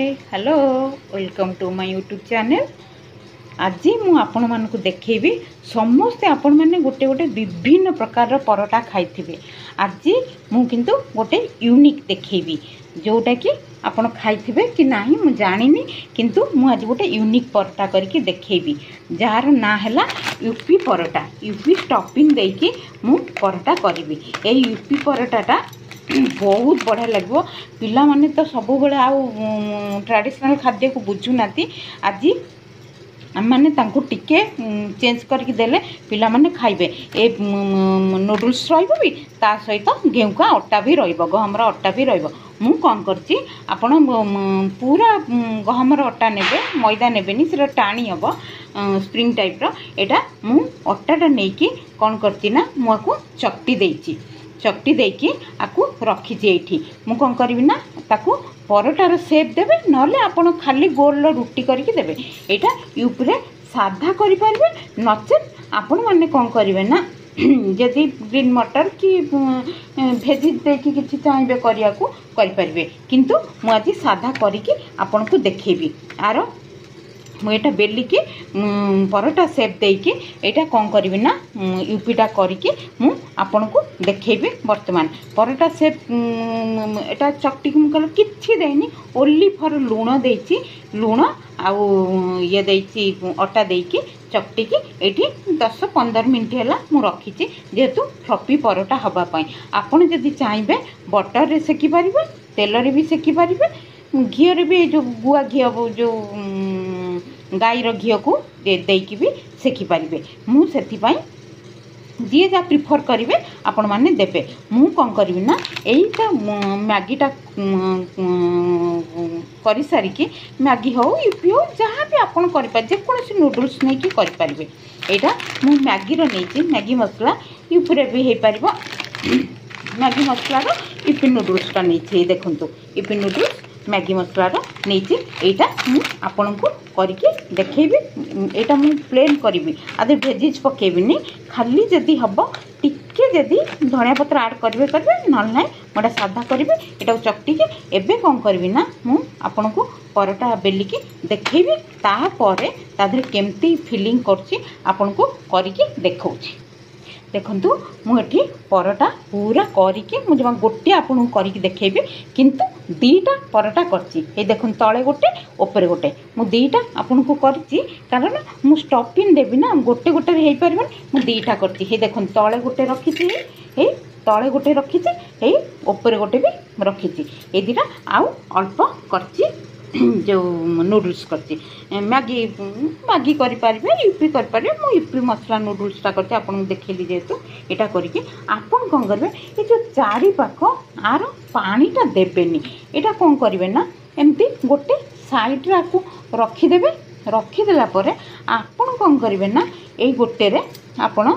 Hello welcome to my YouTube channel. आज मु आपण मानक देखैबी समस्ते आपण माने गोटे गोटे विभिन्न प्रकार परोटा खाइथिबे। आज मु किंतु गोटे यूनिक देखैबी जोटा कि आपण खाइथिबे कि नाही मु जानिनी, किंतु मु आज गोटे यूनिक परोटा करके देखैबी जार ना हैला यूपी परोटा। यूपी स्टफिंग देकी मु परोटा करबी। ए यूपी परोटाटा बहुत बढ़िया लगे। पिला माने तो सब बड़े ट्रेडिशनल खाद्य को बुझू ना। आज मैंने टिके चेंज करके देले पिला माने खाइबे। ए नूडल्स रहिबो भी ता सहित गेहूं का आटा भी रहिबो, गहमर आटा भी रहिबो। मु कौन करछि आपण पूरा गहमर आटा नेबे, मैदा नेबेनी, से टाणी हम स्प्रिंग टाइप रो। एटा मु आटाटा नेकी कौन करछि ना मुआको चकटी देछि। चकटी देकी आकु रखीची एठी मु कौन करबी ना ताकू परोटार सेप देबे, नले आपण खाली गोल रुटी करके देबे। एटा यूपरे साधा करि पारबे, नचेत आपण माने कौन करिवे ना जदि ग्रीन मटर कि भेजी देकी किछि चाहबे करिया को करि पारबे। किंतु मु आज साधा करिके आपण को देखेबी। आरो मुझे बेली की परोटा सेप देकी एटा कौन करी ना यूपीटा करके मु आपन को देखेबी। वर्तमान परोटा सेप एटा चकटी को मुझे किछि देनी, ओनली फॉर लूण देछि। लूण आउ ये देछि आटा देकी चकटी की एठी 10-15 मिनट है मु रखीची, जेहेतु फ्लफी परोटा हवा पाई। आपण जदि चाहिए बटर रे सेकी पारिबे, तेल रे भी सेकी पारिबे, घी रे भी जो गुआ घी जो गाईर घी को देकी भी सेकी पारिबे। मु सेथिपाई जी जा प्रिफर करेंगे आपण माने देबे। मु कौन करी ना यहीटा मैगीटा कर सारिकी मैगी हो यूपी हो जहाँ भी आपड़ कर जेकोसी नूडल्स नहीं कि करें। यहाँ मु मैगीर नहीं मैगी मसला यूपी भी हो पार। मैगी मसलार यूपी नूडल्सटा नहीं देखूँ यूपी नूडल्स मैगी मसलार नहीं यहाँ आपण को करके देखेबी। यहाँ मु प्लेन करी आदि भेजिज पकेबिनी, खाली जदि हम टिके जदि धनिया पत्र ऐड करेंगे करेंगे, ना ना मोटा साधा करी। यहाँ चकटी के एबे कौन करी ना मु आपण को परोटा बेलिकी देखेबी। तापरे ताधर केमती फिलिंग करछि आपण को करके देखौछि। देखंतु मुझे परोटा पूरा करके मुझे गोटे आपन करके देखेबी, किंतु दीटा परोटा करछि। ए देखुन तले गोटे ऊपर गोटे मु दीटा आपन को करछि, कारण मु स्टफिंग देबी ना गोटे गोटे हे परबन। मु दीटा करछि। हे देखुन तले गोटे रखिछि, हे तले गोटे रखिछि, हे ऊपर गोटे भी रखिछि। ए दीटा आउ अल्प करछि जो नूडल्स करछि। मैगी मैगी करि पारिबे, यूपी करि पारिबे। मु यूपी मसला नूडल्सटा करछि आपन देखैली। जेतु एटा करिके आपन कोन करबे, ए जो चारि पाख आर पानीटा देबेनी। एटा कोन करिवे ना एमती गोटे साइड रे आकु रखि देबे। रखि देला परे आपन कोन करिवे ना ए गोटे रे आपन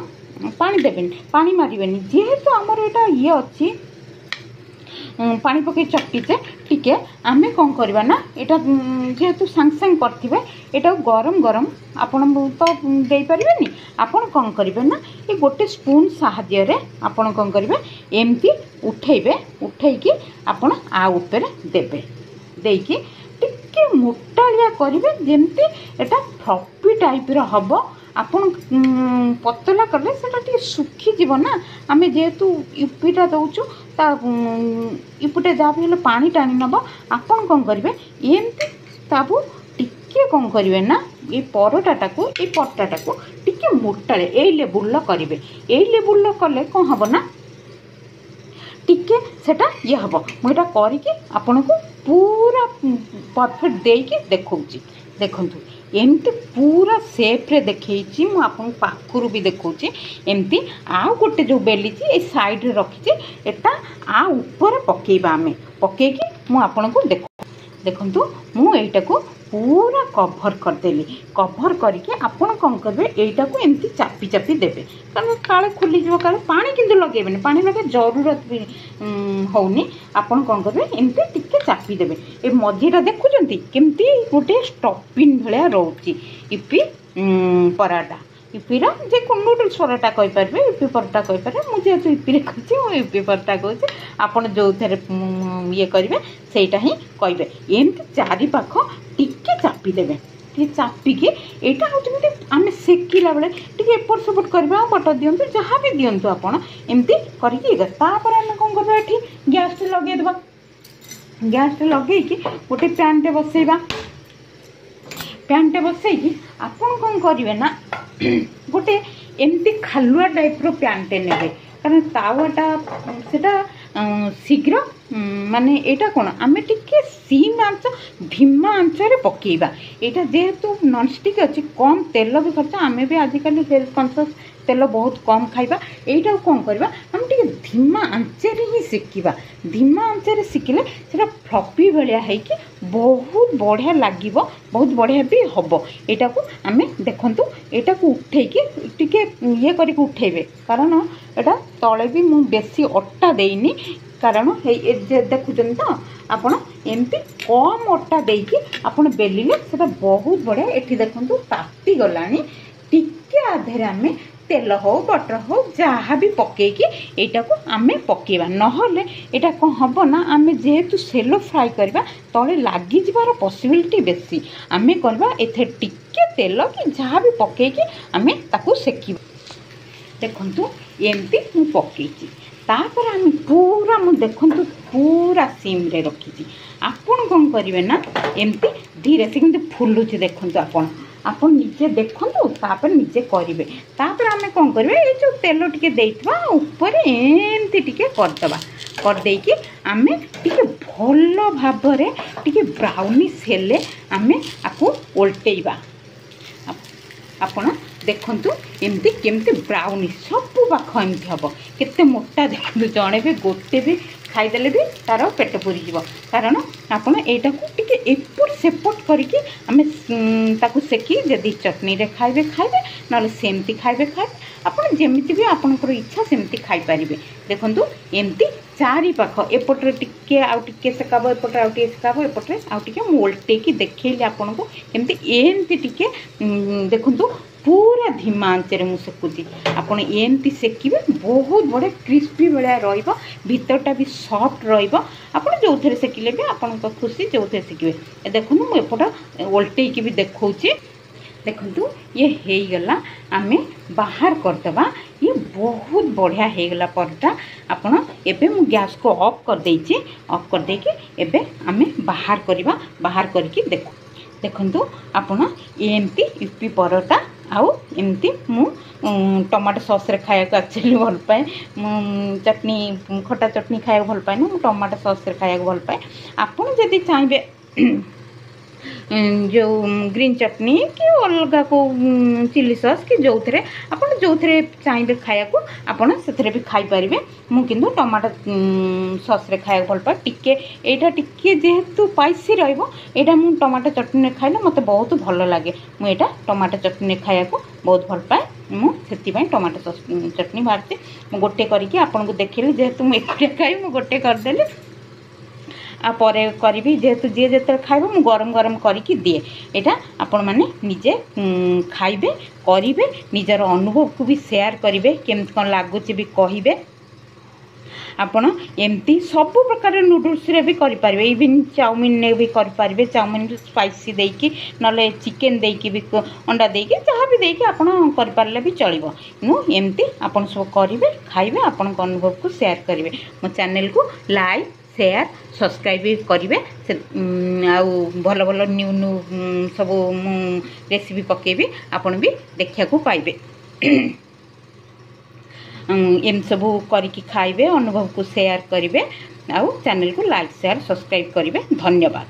पानी देबेनी, पानी मारिबेनी। जेहेतु हमर एटा ये अछि पानी पकई चकटीचे टिके आमे कौन करवा ना यहाँ जेहेतु सांग सांग करथिबे एटा गरम गरम आपण तो दे परिबेनी। आपण कौन करिवे ना ये गोटे स्पून साहाय्य रे आपण कौन करिवे एमती उठेइबे। उठेइकी आपण आ ऊपर देबे, देकी टिके मोटालिया करिवे जेमती एटा फ्लफी टाइप रो हबो। आपन पतला करले सेटा टी सुखी जीव ना। आमे जेहेतु यूपीटा दउचु ता यूपीटा जा भी पानी टाणी नब। आपन कौन करिवे एमती ताबु टिके कौन करिवे ना ये परोटाटा को ये परोटाटा को टिके मोटाले ए लेवल करिवे। ए लेवल कले कौन हबो ना टिके सेटा ये हबो। मुइटा करिके आपन को पूरा परफेक्ट देके देखौची। देखंतु एमती पूरा सेप रे देखैची मु आपन पाखुरु भी देखौची। एमती आ गोटे जो बेली ए साइड रे रखिची एटा आ ऊपर पकेइबा। आमे पकेकी मु आपन को देखंतु मु एटा को पूरा कवर कर देली। कवर करके आपन कौन करबे एटा को एमती चापी चापी देबे, कारण काले खुली जो काले पानी किंतु लगेबेनी। पानी लगे जरूरत भी होउनी। आपन कौन करबे एमती टिके चापी देबे। ए मझीटा देखुचंती केमती गोटे स्टफिंग भलिया रहउची यूपी पराटा। ୟୁପିର ଯେ ନୁଡଲ୍ସ ପରଟା କହିପାରିବେ, ୟୁପି ପରଟା କହିପାରିବେ। ମୁଁ ଯେହେତୁ ୟୁପିରେ କହୁଛି ମୁଁ ୟୁପି ପରଟା କହୁଛି। ଆପଣ ଯେଉଁଥିରେ ଇଏ କରିବେ ସେଇଟା ହିଁ କହିବେ। ଏମିତି ଚାରିପାଖ ଟିକେ ଚାପିଦେବେ, ଟିକେ ଚାପିକି ଏଇଟା ହେଉଛି ଯେମିତି ଆମେ ସେକିଲା ବେଳେ ଟିକେ ଏପଟ ସେପଟ କରିବା, ବଟର ଦିଅନ୍ତୁ ଯାହା ବି ଦିଅନ୍ତୁ ଆପଣ ଏମିତି କରିକି ଇଏ କରିବେ। ତାପରେ ଆମେ କ'ଣ କରିବା, ଏଠି ଗ୍ୟାସ୍ଟେ ଲଗାଇଦେବା। ଗ୍ୟାସ୍ଟେ ଲଗେଇକି ଗୋଟେ ପ୍ୟାନ୍ଟେ ବସାଇବା। ପ୍ୟାନ୍ଟେ ବସାଇକି ଆପଣ କ'ଣ କରିବେ ନା ଗୋଟେ ଏମିତି ଖାଲୁଆ ଟାଇପ୍ର ପ୍ୟାନ୍ଟେ ନେବେ, କାରଣ ତାୱାଟା ସେଟା ଶୀଘ୍ର ମାନେ ଏଇଟା କ'ଣ ଆମେ ଟିକେ ସିମ୍ ଆଞ୍ଚ ଧିମା ଆଞ୍ଚରେ ପକାଇବା। ଏଇଟା ଯେହେତୁ ନନ୍ଷ୍ଟିକ୍ ଅଛି, କମ୍ ତେଲ ବି ଖର୍ଚ୍ଚ, ଆମେ ବି ଆଜିକାଲି ହେଲ୍ଥ କନସିୟସ୍, ତେଲ ବହୁତ କମ୍ ଖାଇବା। ଏଇଟାକୁ କ'ଣ କରିବା, ଆମେ ଟିକେ ଧିମା ଆଞ୍ଚରେ ହିଁ ସେକିବା। ଧିମା ଆଞ୍ଚରେ ସେକିଲେ ସେଟା ଫ୍ଲଫି ଭଳିଆ ହେଇକି ବହୁତ ବଢ଼ିଆ ଲାଗିବ, ବହୁତ ବଢ଼ିଆ ବି ହେବ। ଏଇଟାକୁ ଆମେ ଦେଖନ୍ତୁ, ଏଇଟାକୁ ଉଠେଇକି ଟିକେ ଇଏ କରିକି ଉଠେଇବେ, କାରଣ ଏଇଟା ତଳେ ବି ମୁଁ ବେଶୀ ଅଟା ଦେଇନି, କାରଣ ଦେଖୁଛନ୍ତି ତ ଆପଣ ଏମିତି କମ୍ ଅଟା ଦେଇକି ଆପଣ ବେଲିଲେ ସେଟା ବହୁତ ବଢ଼ିଆ। ଏଠି ଦେଖନ୍ତୁ ତାତି ଗଲାଣି, ଟିକେ ଆଧରେ ଆମେ ତେଲ ହଉ ବଟର ହଉ ଯାହା ବି ପକେଇକି ଏଇଟାକୁ ଆମେ ପକେଇବା। ନହେଲେ ଏଇଟା କ'ଣ ହେବ ନା, ଆମେ ଯେହେତୁ ସେଲୋ ଫ୍ରାଏ କରିବା ତଳେ ଲାଗିଯିବାର ପସିବିଲିଟି ବେଶୀ। ଆମେ କରିବା ଏଥିରେ ଟିକେ ତେଲ କି ଯାହା ବି ପକେଇକି ଆମେ ତାକୁ ସେକିବା। ଦେଖନ୍ତୁ ଏମିତି ମୁଁ ପକେଇଛି। ତାପରେ ଆମେ ପୁରା, ମୁଁ ଦେଖନ୍ତୁ ପୁରା ସିମ୍ରେ ରଖିଛି। ଆପଣ କ'ଣ କରିବେ ନା ଏମିତି ଧୀରେ ସେ କେମିତି ଫୁଲୁଛି ଦେଖନ୍ତୁ, ଆପଣ ନିଜେ ଦେଖନ୍ତୁ, ତାପରେ ନିଜେ କରିବେ। ତାପରେ ଆମେ କ'ଣ କରିବା, ଏଇ ଯେଉଁ ତେଲ ଟିକେ ଦେଇଥିବା ଉପରେ ଏମିତି ଟିକେ କରିଦେବା। କରିଦେଇକି ଆମେ ଟିକେ ଭଲ ଭାବରେ ଟିକେ ବ୍ରାଉନିଶ୍ ହେଲେ ଆମେ ଆକୁ ଓଲଟେଇବା। ଆପଣ ଦେଖନ୍ତୁ ଏମିତି କେମିତି ବ୍ରାଉନିଶ୍ ସବୁ ପାଖ ଏମିତି ହେବ। କେତେ ମୋଟା ଦେଖନ୍ତୁ, ଜଣେ ବି ଗୋଟେ ବି ଖାଇଦେଲେ ବି ତାର ପେଟ ପୁରିଯିବ। କାରଣ ଆପଣ ଏଇଟାକୁ ଟିକେ ଏପଟ ସେପଟ କରିକି ଆମେ ତାକୁ ସେକି ଯଦି ଚଟଣିରେ ଖାଇବେ ଖାଇବେ, ନହେଲେ ସେମିତି ଖାଇବେ। ଆପଣ ଯେମିତି ବି ଆପଣଙ୍କର ଇଚ୍ଛା ସେମିତି ଖାଇପାରିବେ। ଦେଖନ୍ତୁ ଏମିତି ଚାରିପାଖ ଏପଟରେ ଟିକେ ଆଉ ଟିକେ ସେକାବ, ଏପଟରେ ଆଉ ଟିକେ ସେକାବ, ଏପଟରେ ଆଉ ଟିକେ ମୁଁ ଓଲଟେଇକି ଦେଖେଇଲି ଆପଣଙ୍କୁ। ଏମିତି ଟିକେ ଦେଖନ୍ତୁ ପୁରା ଧିମା ଆଞ୍ଚରେ ମୁଁ ସେକୁଛି। ଆପଣ ଏମିତି ସେକିବେ, ବହୁତ ବଢ଼ିଆ କ୍ରିସ୍ପି ଭଳିଆ ରହିବ, ଭିତରଟା ବି ସଫ୍ଟ ରହିବ। ଆପଣ ଯେଉଁଥିରେ ସେକିଲେ ବି ଆପଣଙ୍କ ଖୁସି, ଯେଉଁଥିରେ ସେକିବେ। ଦେଖନ୍ତୁ ମୁଁ ଏପଟ ଓଲଟେଇକି ବି ଦେଖାଉଛି। ଦେଖନ୍ତୁ ଇଏ ହେଇଗଲା, ଆମେ ବାହାର କରିଦେବା। ଇଏ ବହୁତ ବଢ଼ିଆ ହେଇଗଲା ପରଟା। ଆପଣ ଏବେ ମୁଁ ଗ୍ୟାସ୍କୁ ଅଫ୍ କରିଦେଇଛି। ଅଫ୍ କରିଦେଇକି ଏବେ ଆମେ ବାହାର କରିବା। ବାହାର କରିକି ଦେଖନ୍ତୁ ଆପଣ ଏମିତି ୟୁପି ପରଟା। ଆଉ ଏମିତି ମୁଁ ଟମାଟୋ ସସ୍ରେ ଖାଇବାକୁ ଆକ୍ଚୁଆଲି ଭଲ ପାଏ। ମୁଁ ଚଟଣି, ଖଟା ଚଟଣି ଖାଇବାକୁ ଭଲ ପାଏନି, ମୁଁ ଟମାଟୋ ସସ୍ରେ ଖାଇବାକୁ ଭଲ ପାଏ। ଆପଣ ଯଦି ଚାହିଁବେ ଯେଉଁ ଗ୍ରୀନ୍ ଚଟଣି କି ଅଲଗା କେଉଁ ଚିଲି ସସ୍ କି ଯେଉଁଥିରେ ଆପଣ ଯେଉଁଥିରେ ଚାହିଁବେ ଖାଇବାକୁ ଆପଣ ସେଥିରେ ବି ଖାଇପାରିବେ। ମୁଁ କିନ୍ତୁ ଟମାଟୋ ସସ୍ରେ ଖାଇବାକୁ ଭଲ ପାଏ। ଟିକେ ଏଇଟା ଟିକେ ଯେହେତୁ ସ୍ପାଇସି ରହିବ, ଏଇଟା ମୁଁ ଟମାଟୋ ଚଟଣିରେ ଖାଇଲେ ମୋତେ ବହୁତ ଭଲ ଲାଗେ। ମୁଁ ଏଇଟା ଟମାଟୋ ଚଟଣିରେ ଖାଇବାକୁ ବହୁତ ଭଲ ପାଏ। ମୁଁ ସେଥିପାଇଁ ଟମାଟୋ ଚଟଣି ବାହାରିଛି। ମୁଁ ଗୋଟେ କରିକି ଆପଣଙ୍କୁ ଦେଖେଇଲି, ଯେହେତୁ ମୁଁ ଏକୁଟିଆ ଖାଇବି ମୁଁ ଗୋଟେ କରିଦେଲି। ଆଉ ପରେ କରିବି, ଯେହେତୁ ଯିଏ ଯେତେବେଳେ ଖାଇବ ମୁଁ ଗରମ ଗରମ କରିକି ଦିଏ। ଏଇଟା ଆପଣମାନେ ନିଜେ ଖାଇବେ, କରିବେ, ନିଜର ଅନୁଭବକୁ ବି ସେୟାର କରିବେ, କେମିତି କ'ଣ ଲାଗୁଛି ବି କହିବେ। ଆପଣ ଏମିତି ସବୁ ପ୍ରକାର ନୁଡଲ୍ସରେ ବି କରିପାରିବେ, ଇଭିନ୍ ଚାଉମିନରେ ବି କରିପାରିବେ। ଚାଉମିନରେ ସ୍ପାଇସି ଦେଇକି, ନହେଲେ ଚିକେନ୍ ଦେଇକି ବି, ଅଣ୍ଡା ଦେଇକି, ଯାହା ବି ଦେଇକି ଆପଣ କରିପାରିଲେ ବି ଚଳିବ। ମୁଁ ଏମିତି ଆପଣ ସବୁ କରିବେ, ଖାଇବେ, ଆପଣଙ୍କ ଅନୁଭବକୁ ସେୟାର କରିବେ। ମୋ ଚ୍ୟାନେଲକୁ ଲାଇକ୍, ସେୟାର, ସବସ୍କ୍ରାଇବ୍ ବି କରିବେ। ଆଉ ଭଲ ଭଲ ନ୍ୟୁ ସବୁ ମୁଁ ରେସିପି ପକାଇବି, ଆପଣ ବି ଦେଖିବାକୁ ପାଇବେ। ଏମିତି ସବୁ କରିକି ଖାଇବେ, ଅନୁଭବକୁ ସେୟାର କରିବେ, ଆଉ ଚ୍ୟାନେଲକୁ ଲାଇକ୍, ସେୟାର, ସବସ୍କ୍ରାଇବ୍ କରିବେ। ଧନ୍ୟବାଦ।